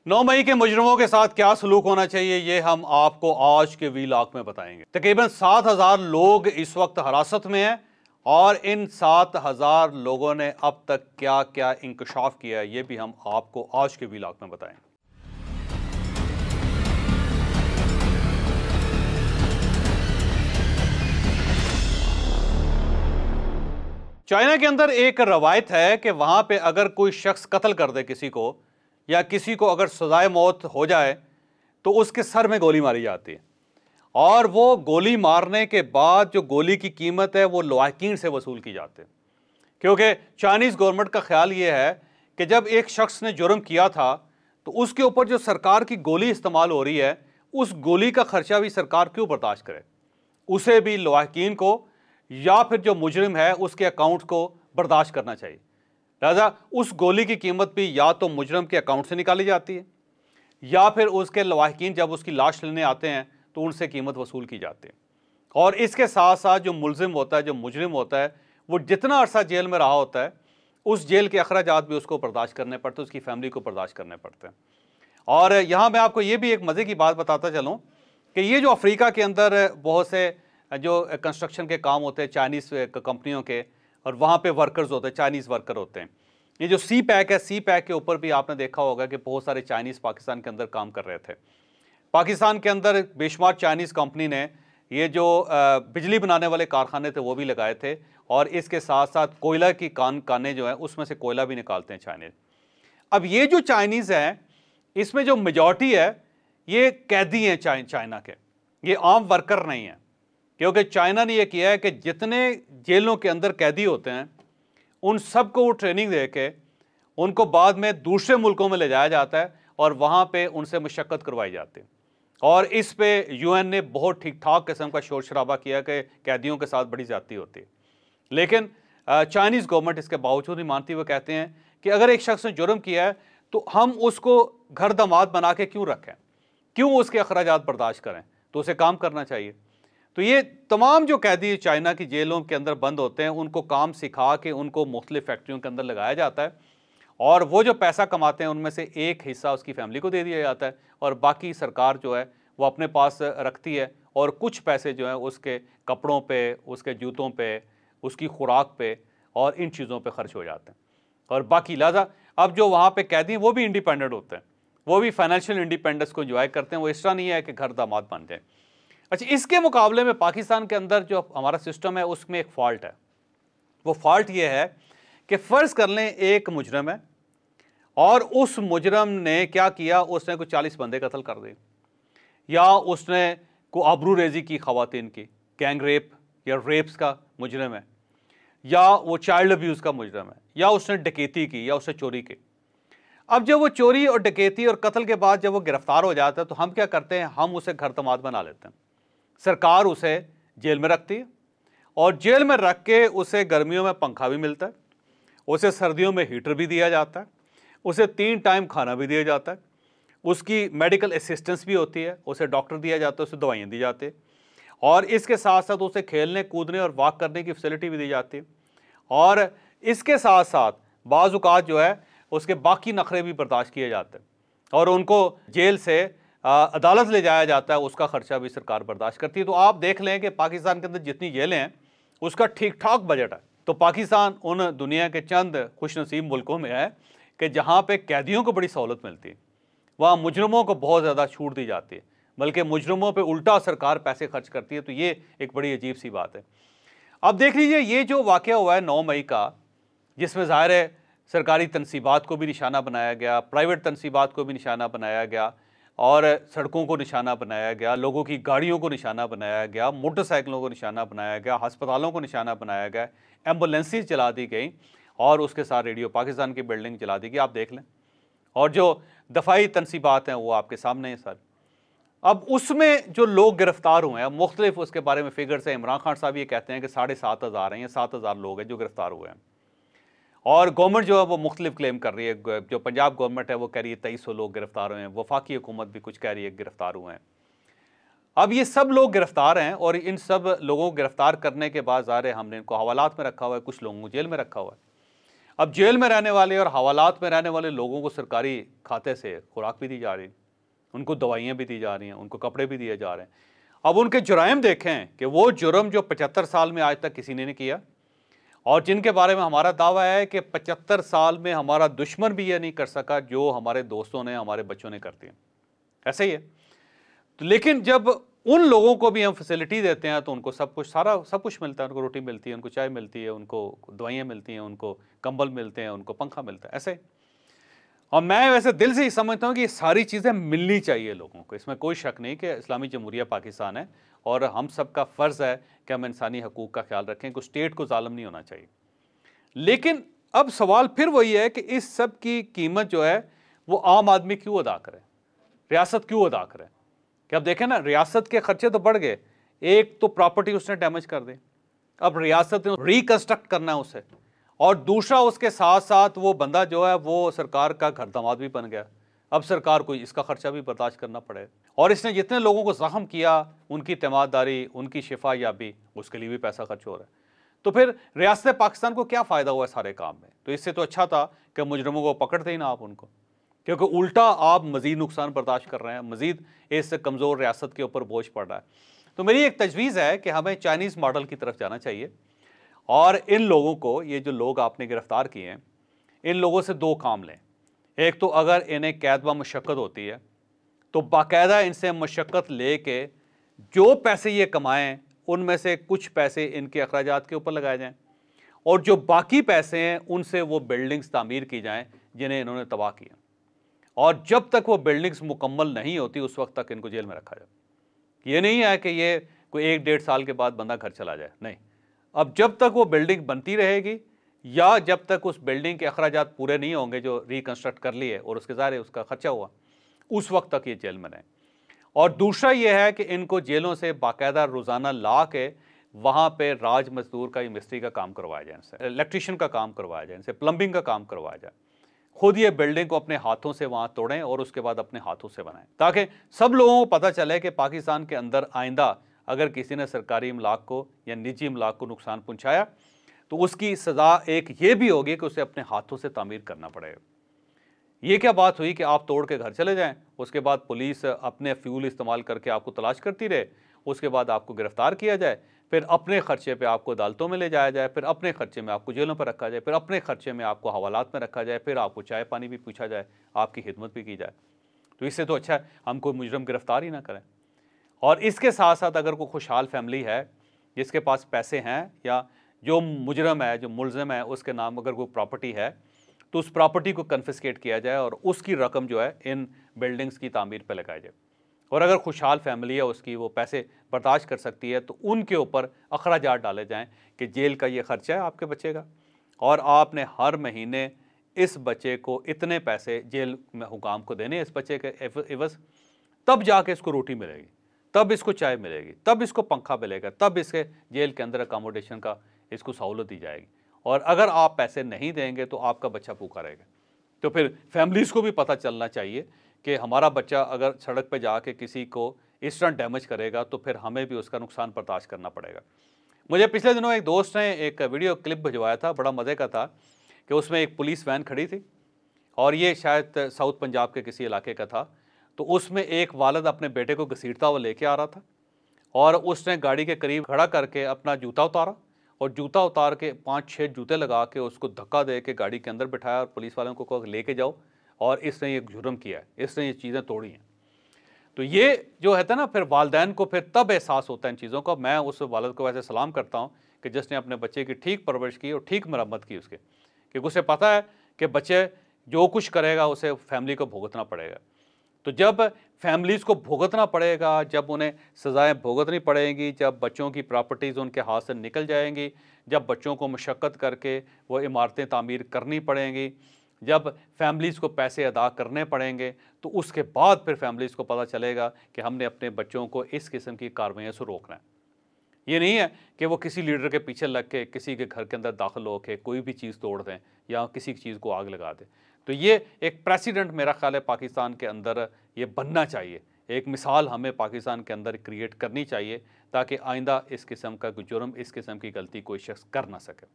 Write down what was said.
9 मई के मुजरिमों के साथ क्या सलूक होना चाहिए, ये हम आपको आज के वीलॉग में बताएंगे। तकरीबन 7,000 लोग इस वक्त हिरासत में हैं और इन 7,000 लोगों ने अब तक क्या क्या इंकशाफ किया है, ये भी हम आपको आज के वीलॉग में बताएंगे। चाइना के अंदर एक रवायत है कि वहां पे अगर कोई शख्स कत्ल कर दे किसी को, या किसी को अगर सजाए मौत हो जाए तो उसके सर में गोली मारी जाती है और वो गोली मारने के बाद जो गोली की कीमत है वो लवाकिन से वसूल की जाती है। क्योंकि चाइनीज़ गवर्नमेंट का ख्याल ये है कि जब एक शख्स ने जुर्म किया था तो उसके ऊपर जो सरकार की गोली इस्तेमाल हो रही है उस गोली का खर्चा भी सरकार क्यों बर्दाश्त करे, उसे भी लवाकिन को या फिर जो मुजरिम है उसके अकाउंट को बर्दाश्त करना चाहिए। लिहाजा उस गोली की कीमत भी या तो मुजरम के अकाउंट से निकाली जाती है या फिर उसके लवाहिकीन जब उसकी लाश लेने आते हैं तो उनसे कीमत वसूल की जाती है। और इसके साथ साथ जो मुलजिम होता है, जो मुजरिम होता है, वो जितना अरसा जेल में रहा होता है उस जेल के अखराजात भी उसको बर्दाश्त करने पड़ते हैं, उसकी फैमिली को बर्दाश्त करने पड़ते हैं। और यहाँ मैं आपको ये भी एक मज़े की बात बताता चलूँ कि ये जो अफ्रीका के अंदर बहुत से जो कंस्ट्रक्शन के काम होते हैं चाइनीज़ कंपनियों के, और वहाँ पे वर्कर्स होते हैं, चाइनीज़ वर्कर होते हैं। ये जो सी पैक है, सी पैक के ऊपर भी आपने देखा होगा कि बहुत सारे चाइनीज़ पाकिस्तान के अंदर काम कर रहे थे। पाकिस्तान के अंदर बेशुमार चाइनीज़ कंपनी ने ये जो बिजली बनाने वाले कारखाने थे वो भी लगाए थे, और इसके साथ साथ कोयला की कानें जो है उसमें से कोयला भी निकालते हैं चाइनीज़। अब ये जो चाइनीज़ हैं इसमें जो मेजॉरिटी है ये कैदी हैं चाइना के, ये आम वर्कर नहीं है। क्योंकि चाइना ने यह किया है कि जितने जेलों के अंदर कैदी होते हैं उन सबको वो ट्रेनिंग दे के उनको बाद में दूसरे मुल्कों में ले जाया जाता है और वहाँ पे उनसे मशक्क़त करवाई जाती है। और इस पे यूएन ने बहुत ठीक ठाक किस्म का शोर शराबा किया कि कैदियों के साथ बड़ी ज़्यादती होती है, लेकिन चाइनीज़ गवर्नमेंट इसके बावजूद नहीं मानती। वो कहते हैं कि अगर एक शख्स ने जुर्म किया है तो हम उसको घर दामाद बना के क्यों रखें, क्यों उसके अखराजात बर्दाश्त करें, तो उसे काम करना चाहिए। तो ये तमाम जो कैदी चाइना की जेलों के अंदर बंद होते हैं उनको काम सिखा के उनको मुख्तलिफ फैक्ट्रियों के अंदर लगाया जाता है और वो जो पैसा कमाते हैं उनमें से एक हिस्सा उसकी फैमिली को दे दिया जाता है और बाकी सरकार जो है वो अपने पास रखती है, और कुछ पैसे जो है उसके कपड़ों पे, उसके जूतों पे, उसकी खुराक पे और इन चीज़ों पे खर्च हो जाते हैं। और बाकी लिहाजा अब जो वहाँ पे कैदी हैं वो भी इंडिपेंडेंट होते हैं, वो भी फाइनेंशियल इंडिपेंडेंस को इंजॉय करते हैं। वो इस तरह नहीं है कि घर दामाद बन जाए। अच्छा, इसके मुकाबले में पाकिस्तान के अंदर जो हमारा सिस्टम है उसमें एक फ़ॉल्ट है। वो फ़ॉल्ट ये है कि फ़र्ज़ कर लें एक मुजरम है और उस मुजरम ने क्या किया, उसने कुछ 40 बंदे कत्ल कर दिए, या उसने को आबरू रेजी की ख़वातीन की, गैंग रेप या रेप्स का मुजरम है, या वो चाइल्ड अब्यूज़ का मुजरम है, या उसने डकैती की या उसने चोरी की। अब जब वो चोरी और डकैती और कत्ल के बाद जब वो गिरफ्तार हो जाता है तो हम क्या करते हैं, हम उसे घर दामाद बना लेते हैं। सरकार उसे जेल में रखती है और जेल में रख के उसे गर्मियों में पंखा भी मिलता है, उसे सर्दियों में हीटर भी दिया जाता है, उसे 3 टाइम खाना भी दिया जाता है, उसकी मेडिकल असिस्टेंस भी होती है, उसे डॉक्टर दिया जाता है, उसे दवाइयाँ दी जाती है, और इसके साथ साथ उसे खेलने कूदने और वॉक करने की फैसिलिटी भी दी जाती है। और इसके साथ साथ बाज़ औक़ात जो है उसके बाकी नखरे भी बर्दाश्त किए जाते हैं और उनको जेल से अदालत ले जाया जाता है, उसका खर्चा भी सरकार बर्दाश्त करती है। तो आप देख लें कि पाकिस्तान के अंदर जितनी जेलें हैं उसका ठीक ठाक बजट है। तो पाकिस्तान उन दुनिया के चंद खुशनसीब मुल्कों में है कि जहाँ पे कैदियों को बड़ी सहूलत मिलती है, वहाँ मुजरमों को बहुत ज़्यादा छूट दी जाती है, बल्कि मुजरमों पर उल्टा सरकार पैसे खर्च करती है। तो ये एक बड़ी अजीब सी बात है। अब देख लीजिए ये जो वाक़या हुआ है 9 मई का, जिसमें ज़ाहिर है सरकारी तनसीबात को भी निशाना बनाया गया, प्राइवेट तनसीबात को भी निशाना बनाया गया, और सड़कों को निशाना बनाया गया, लोगों की गाड़ियों को निशाना बनाया गया, मोटरसाइकिलों को निशाना बनाया गया, अस्पतालों को निशाना बनाया गया, एम्बुलेंसेस जला दी गई और उसके साथ रेडियो पाकिस्तान की बिल्डिंग जला दी गई। आप देख लें, और जो दफाई तनसीबात हैं वो आपके सामने हैं सर। अब उसमें जो लोग गिरफ्तार हुए हैं मुख्तलिफ उसके बारे में फिगर्स हैं। इमरान खान साहब ये कहते हैं कि 7,500 हैं या 7,000 लोग हैं जो गिरफ्तार हुए हैं, और गवर्नमेंट जो है वो मुख्तलिफ क्लेम कर रही है। जो पंजाब गवर्नमेंट है वो कह रही है 2300 लोग गिरफ्तार हुए हैं, वफाकी हुकूमत भी कुछ कह रही है गिरफ्तार हुए हैं। अब ये सब लोग गिरफ्तार हैं और इन सब लोगों को गिरफ्तार करने के बाद ज़ाहिर है हमने इनको हवालात में रखा हुआ है, कुछ लोगों को जेल में रखा हुआ है। अब जेल में रहने वाले और हवालात में रहने वाले लोगों को सरकारी खाते से खुराक भी दी जा रही, उनको दवाइयाँ भी दी जा रही हैं, उनको कपड़े भी दिए जा रहे हैं। अब उनके जुराइम देखें कि वो जुर्म जो 75 साल में आज तक किसी ने नहीं किया, और जिनके बारे में हमारा दावा है कि 75 साल में हमारा दुश्मन भी ये नहीं कर सका जो हमारे दोस्तों ने, हमारे बच्चों ने कर दिया। ऐसे ही है। तो लेकिन जब उन लोगों को भी हम फैसिलिटी देते हैं तो उनको सब कुछ मिलता है, उनको रोटी मिलती है, उनको चाय मिलती है, उनको दवाइयाँ मिलती हैं, उनको कंबल मिलते हैं, उनको पंखा मिलता है, ऐसे। और मैं वैसे दिल से ही समझता हूँ कि ये सारी चीज़ें मिलनी चाहिए लोगों को, इसमें कोई शक नहीं कि इस्लामी जमहूरिया पाकिस्तान है और हम सब का फ़र्ज़ है कि हम इंसानी हकूक़ का ख्याल रखें, कि स्टेट को ज़ालिम नहीं होना चाहिए। लेकिन अब सवाल फिर वही है कि इस सब की कीमत जो है वो आम आदमी क्यों अदा करे, रियासत क्यों अदा करे? कि अब देखें ना, रियासत के खर्चे तो बढ़ गए। एक तो प्रॉपर्टी उसने डैमेज कर दी, अब रियासत ने रिकंस्ट्रक्ट करना है उसे, और दूसरा उसके साथ साथ वो बंदा जो है वो सरकार का घर दामाद भी बन गया। अब सरकार को इसका खर्चा भी बर्दाश्त करना पड़े, और इसने जितने लोगों को ज़ख्म किया, उनकी तीमारदारी, उनकी शिफा याबी, उसके लिए भी पैसा खर्च हो रहा है। तो फिर रियासत पाकिस्तान को क्या फ़ायदा हुआ सारे काम में? तो इससे तो अच्छा था कि मुजरमों को पकड़ते ही ना आप उनको, क्योंकि उल्टा आप मज़ीद नुकसान बर्दाश्त कर रहे हैं, मज़ीद इस कमज़ोर रियासत के ऊपर बोझ पड़ रहा है। तो मेरी एक तजवीज़ है कि हमें चाइनीज़ मॉडल की तरफ जाना चाहिए, और इन लोगों को, ये जो लोग आपने गिरफ़्तार किए हैं, इन लोगों से दो काम लें। एक तो अगर इन्हें कैद व मशक्क़त होती है तो बाकायदा इनसे मशक्क़त ले के जो पैसे ये कमाएँ उनमें से कुछ पैसे इनके अखराजात के ऊपर लगाए जाएँ, और जो बाकी पैसे हैं उनसे वो बिल्डिंग्स तामीर की जाएँ जिन्हें इन्होंने तबाह किया, और जब तक वो बिल्डिंग्स मुकम्मल नहीं होती उस वक्त तक इनको जेल में रखा जाए। ये नहीं है कि ये कोई 1-1.5 साल के बाद बंदा घर चला जाए, नहीं। अब जब तक वो बिल्डिंग बनती रहेगी या जब तक उस बिल्डिंग के अखराजात पूरे नहीं होंगे जो रिकंस्ट्रक्ट कर लिए और उसके ज़ाहिर उसका खर्चा हुआ, उस वक्त तक ये जेल में रहें। और दूसरा ये है कि इनको जेलों से बाकायदा रोज़ाना ला के वहाँ पे राज मजदूर का, मिस्त्री का काम करवाया जाए, इनसे इलेक्ट्रिशियन का काम करवाया जाए, इनसे प्लम्बिंग का काम करवाया जाए। खुद ये बिल्डिंग को अपने हाथों से वहाँ तोड़ें और उसके बाद अपने हाथों से बनाएं, ताकि सब लोगों को पता चले कि पाकिस्तान के अंदर आइंदा अगर किसी ने सरकारी इमलाक को या निजी इमलाक को नुकसान पहुँचाया तो उसकी सज़ा एक ये भी होगी कि उसे अपने हाथों से तामीर करना पड़ेगा। ये क्या बात हुई कि आप तोड़ के घर चले जाएं, उसके बाद पुलिस अपने फ्यूल इस्तेमाल करके आपको तलाश करती रहे, उसके बाद आपको गिरफ्तार किया जाए, फिर अपने खर्चे पे आपको अदालतों में ले जाया जाए, फिर अपने खर्चे में आपको जेलों पर रखा जाए, फिर अपने खर्चे में आपको हवालात में रखा जाए, फिर आपको चाय पानी भी पूछा जाए, आपकी खिदमत भी की जाए। तो इससे तो अच्छा है हम कोई मुजरम गिरफ्तार ही ना करें। और इसके साथ साथ अगर कोई खुशहाल फैमिली है जिसके पास पैसे हैं, या जो मुजरम है, जो मुलज़िम है, उसके नाम अगर कोई प्रॉपर्टी है तो उस प्रॉपर्टी को कन्फिस्केट किया जाए और उसकी रकम जो है इन बिल्डिंग्स की तामीर पर लगाई जाए। और अगर खुशहाल फैमिली है, उसकी वो पैसे बर्दाश्त कर सकती है, तो उनके ऊपर अखराजात डाले जाएं कि जेल का ये खर्चा है आपके बच्चे का, और आपने हर महीने इस बच्चे को इतने पैसे जेल में हुकाम को देने, इस बच्चे के एवज़, तब जाके इसको रोटी मिलेगी, तब इसको चाय मिलेगी, तब इसको पंखा मिलेगा, तब इसके जेल के अंदर अकोमोडेशन का इसको सहूलत दी जाएगी। और अगर आप पैसे नहीं देंगे तो आपका बच्चा भूखा रहेगा। तो फिर फैमिलीज़ को भी पता चलना चाहिए कि हमारा बच्चा अगर सड़क पे जाके किसी को इस तरह डैमेज करेगा तो फिर हमें भी उसका नुकसान बर्दाश्त करना पड़ेगा। मुझे पिछले दिनों एक दोस्त ने एक वीडियो क्लिप भिजवाया था, बड़ा मज़े का था, कि उसमें एक पुलिस वैन खड़ी थी और ये शायद साउथ पंजाब के किसी इलाके का था। तो उसमें एक वालिद अपने बेटे को घसीटता हुआ लेके आ रहा था, और उसने गाड़ी के करीब खड़ा करके अपना जूता उतारा, और जूता उतार के 5-6 जूते लगा के उसको धक्का दे के गाड़ी के अंदर बिठाया और पुलिस वालों को कहा लेके जाओ, और इसने ये जुर्म किया है, इसने ये चीज़ें तोड़ी हैं। तो ये जो है ना, फिर वालिदैन को फिर तब एहसास होता है इन चीज़ों का। मैं उस वालिद को वैसे सलाम करता हूँ कि जिसने अपने बच्चे की ठीक परवरिश की और ठीक मरम्मत की उसके, क्योंकि उसे पता है कि बच्चे जो कुछ करेगा उसे फैमिली को भुगतना पड़ेगा। तो जब फैमिलीज़ को भुगतना पड़ेगा, जब उन्हें सज़ाएँ भुगतनी पड़ेंगी, जब बच्चों की प्रॉपर्टीज़ उनके हाथ से निकल जाएंगी, जब बच्चों को मशक्क़त करके वो इमारतें तामीर करनी पड़ेंगी, जब फैमिलीज़ को पैसे अदा करने पड़ेंगे, तो उसके बाद फिर फैमिलीज़ को पता चलेगा कि हमने अपने बच्चों को इस किस्म की कार्रवाइयों से रोकना है। ये नहीं है कि वो किसी लीडर के पीछे लग के किसी के घर के अंदर दाखिल होकर कोई भी चीज़ तोड़ दें या किसी चीज़ को आग लगा दें। तो ये एक प्रेसिडेंट मेरा ख्याल है पाकिस्तान के अंदर ये बनना चाहिए, एक मिसाल हमें पाकिस्तान के अंदर क्रिएट करनी चाहिए, ताकि आइंदा इस किस्म का जुर्म, इस किस्म की गलती कोई शख्स कर ना सके।